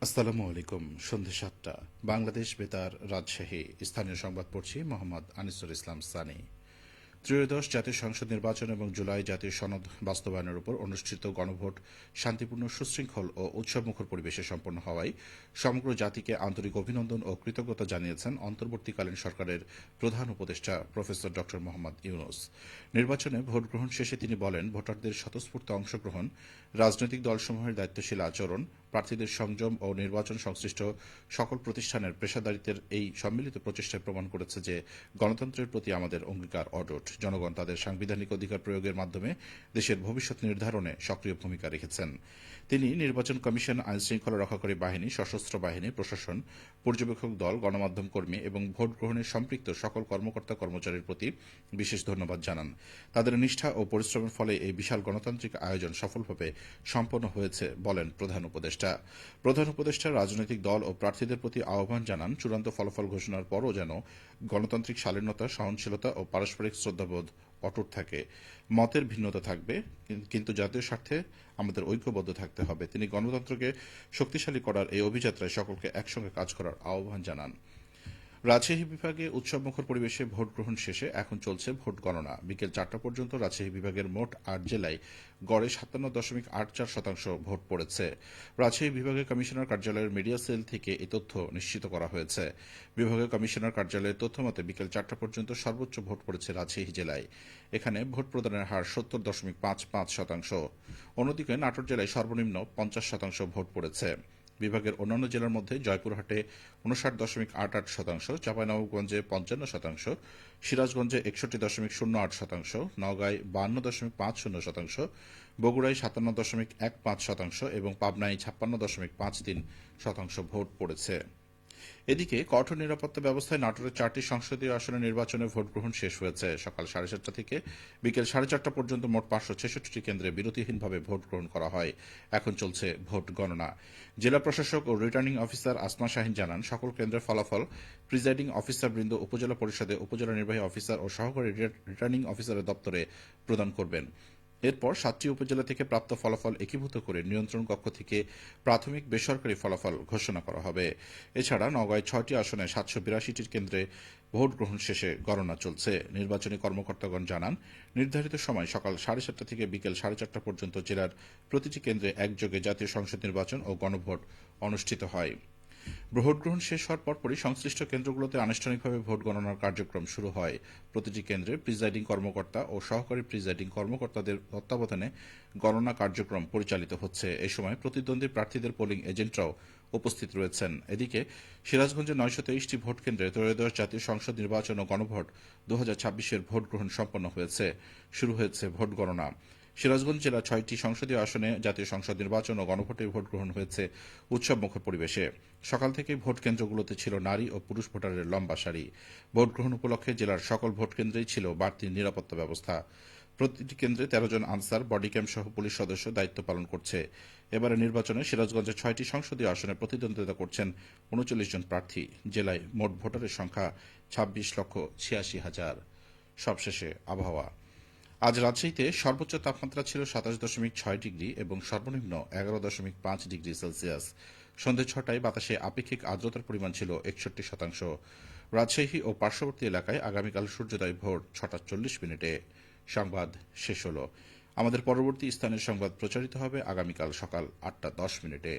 আসসালামু আলাইকুম। সন্ধ্যে ৭টা বাংলাদেশ বেতার, রাজশাহী। স্থানীয় সংবাদ পড়ছি মোহাম্মদ আনিসুর ইসলাম সানি। ত্রয়োদশ জাতীয় সংসদ নির্বাচন এবং জুলাই জাতীয় সনদ বাস্তবায়নের উপর অনুষ্ঠিত গণভোট শান্তিপূর্ণ, সুশৃঙ্খল ও উৎসবমুখর পরিবেশে সম্পন্ন হওয়ায় সমগ্র জাতিকে আন্তরিক অভিনন্দন ও কৃতজ্ঞতা জানিয়েছেন অন্তর্বর্তীকালীন সরকারের প্রধান উপদেষ্টা প্রফেসর ড মোহাম্মদ ইউনূস। নির্বাচনে ভোট গ্রহণ শেষে তিনি বলেন, ভোটারদের স্বতঃস্ফূর্ত অংশগ্রহণ, রাজনৈতিক দলসমূহের দায়িত্বশীল আচরণ, প্রার্থীদের সংযম ও নির্বাচন সংশ্লিষ্ট সকল প্রতিষ্ঠানের পেশাদারিত্বের এই সম্মিলিত প্রচেষ্টায় প্রমাণ করেছে যে গণতন্ত্রের প্রতি আমাদের অঙ্গীকার অটুট। জনগণ তাদের সাংবিধানিক অধিকার প্রয়োগের মাধ্যমে দেশের ভবিষ্যৎ নির্ধারণে সক্রিয় ভূমিকা রেখেছেন। তিনি নির্বাচন কমিশন, আইনশৃঙ্খলা রক্ষাকারী বাহিনী, সশস্ত্র বাহিনী, প্রশাসন, পর্যবেক্ষক দল, গণমাধ্যম কর্মী এবং ভোট গ্রহণে সম্পৃক্ত সকল কর্মকর্তা কর্মচারীর প্রতি বিশেষ ধন্যবাদ জানান। তাদের নিষ্ঠা ও পরিশ্রমের ফলে এই বিশাল গণতান্ত্রিক আয়োজন সফলভাবে সম্পন্ন হয়েছে বলেন প্রধান উপদেষ্টা। প্রধান উপদেষ্টা রাজনৈতিক দল ও প্রার্থীদের প্রতি আহ্বান জানান, চূড়ান্ত ফলাফল ঘোষণার পরও যেন গণতান্ত্রিক শালীনতা, সহনশীলতা ও পারস্পরিক শ্রদ্ধাবোধ অটুট থাকে। মতের ভিন্নতা থাকবে, কিন্তু জাতীয় স্বার্থে আমাদের ঐক্যবদ্ধ থাকতে হবে। তিনি গণতন্ত্রকে শক্তিশালী করার এই অভিযাত্রায় সকলকে একসঙ্গে কাজ করার আহ্বান জানান। রাজশাহী বিভাগে উৎসবমুখর পরিবেশে ভোট গ্রহণ শেষে এখন চলছে ভোট গণনা। বিকেল ৪টা পর্যন্ত রাজশাহী বিভাগের মোট ৮ জেলায় গড়ে ৫৭.৮৪% ভোট পড়েছে। রাজশাহী বিভাগীয় কমিশনার কার্যালয়ের মিডিয়া সেল থেকে এই তথ্য নিশ্চিত করা হয়েছে। বিভাগীয় কমিশনার কার্যালয়ের তথ্যমতে বিকেল ৪টা পর্যন্ত সর্বোচ্চ ভোট পড়েছে রাজশাহী জেলায়। এখানে ভোট প্রদানের হার ৭০.৫৫%। অন্যদিকে নাটোর জেলায় সর্বনিম্ন ৫০% ভোট পড়েছে। বিভাগের অন্যান্য জেলার মধ্যে জয়পুরহাটে ৫৯.৮৮%, চাঁপাইনবাবগঞ্জে ৫৫%, সিরাজগঞ্জে ৬১.০৮%, নওগাঁয় ৫২.৫০%, বগুড়ায় ৫৭.১৫% এবং পাবনায় ৫৬.৫৩% ভোট পড়েছে। এদিকে কঠোর নিরাপত্তা ব্যবস্থায় নাটোরের 4টি সংসদীয় আসনে নির্বাচনে ভোট গ্রহণ শেষ হয়েছে। সকাল 7:30 থেকে বিকেল 4:30 পর্যন্ত মোট 566টি কেন্দ্রে বিরতিহীনভাবে ভোট গ্রহণ করা হয়। এখন চলছে ভোট গণনা। জেলা প্রশাসক ও রিটার্নিং অফিসার আসমা শাহীন জানান, সকল কেন্দ্রের ফলাফল প্রিজাইডিং অফিসারবৃন্দ উপজেলা পরিষদে উপজেলা নির্বাহী অফিসার ও সহকারী রিটার্নিং অফিসারের দপ্তরে প্রদান করবেন। এরপর 7টি উপজেলা থেকে প্রাপ্ত ফলাফল একীভূত করে নিয়ন্ত্রণ কক্ষ থেকে প্রাথমিক বেসরকারি ফলাফল ঘোষণা করা হবে। এছাড়া নওগাঁয় 6টি আসনে 782টির কেন্দ্রে ভোট গ্রহণ শেষে গণনা চলছে। নির্বাচনী কর্মকর্তাগণ জানান, নির্ধারিত সময় সকাল 7:30 থেকে বিকেল 4:30 পর্যন্ত জেলার প্রতিটি কেন্দ্রে একযোগে জাতীয় সংসদ নির্বাচন ও গণভোট অনুষ্ঠিত হয়। ভোট গ্রহণ শেষ হওয়ার পরপরই সংশ্লিষ্ট কেন্দ্রগুলোতে আনুষ্ঠানিকভাবে ভোট গণনার কার্যক্রম শুরু হয়। প্রতিটি কেন্দ্রে প্রিজাইডিং কর্মকর্তা ও সহকারী প্রিজাইডিং কর্মকর্তাদের তত্ত্বাবধানে গণনা কার্যক্রম পরিচালিত হচ্ছে। এ সময় প্রতিদ্বন্দ্বী প্রার্থীদের পোলিং এজেন্টরাও উপস্থিত রয়েছেন। এদিকে সিরাজগঞ্জে 923টি ভোট কেন্দ্রে ত্রয়োদশ জাতীয় সংসদ নির্বাচন ও গণভোট 2026-এর ভোট গ্রহণ সম্পন্ন হয়েছে। শুরু হয়েছে ভোট গণনা। সিরাজগঞ্জ জেলার 6টি সংসদীয় আসনে জাতীয় সংসদ নির্বাচন ও গণভোটে ভোট গ্রহণ হয়েছে উৎসবমুখর পরিবেশে। সকাল থেকেই ভোট কেন্দ্রগুলোতে ছিল নারী ও পুরুষ ভোটারের লম্বা সারি। ভোট গ্রহণ উপলক্ষে জেলার সকল ভোট কেন্দ্রেই ছিল বাড়তি নিরাপত্তা ব্যবস্থা। প্রতিটি কেন্দ্রে 13 জন আনসার, বডি ক্যাম্প সহ পুলিশ সদস্য দায়িত্ব পালন করছে। এবারে নির্বাচনে সিরাজগঞ্জের 6টি সংসদীয় আসনে প্রতিদ্বন্দ্বিতা করছেন 39 জন প্রার্থী। জেলায় মোট ভোটারের সংখ্যা 26,86,000। সবশেষে আবহাওয়া। আজ রাজশাহীতে সর্বোচ্চ তাপমাত্রা ছিল 27.6 ডিগ্রি এবং সর্বনিম্ন 11.5 ডিগ্রি সেলসিয়াস। সন্ধে 6টায় বাতাসে আপেক্ষিক আর্দ্রতার পরিমাণ ছিল 61%। রাজশাহী ও পার্শ্ববর্তী এলাকায় আগামীকাল সূর্যোদয় ভোর 6:40 সংবাদ শেষ হল। আমাদের পরবর্তী স্থানীয় সংবাদ প্রচারিত হবে আগামীকাল সকাল 8:10।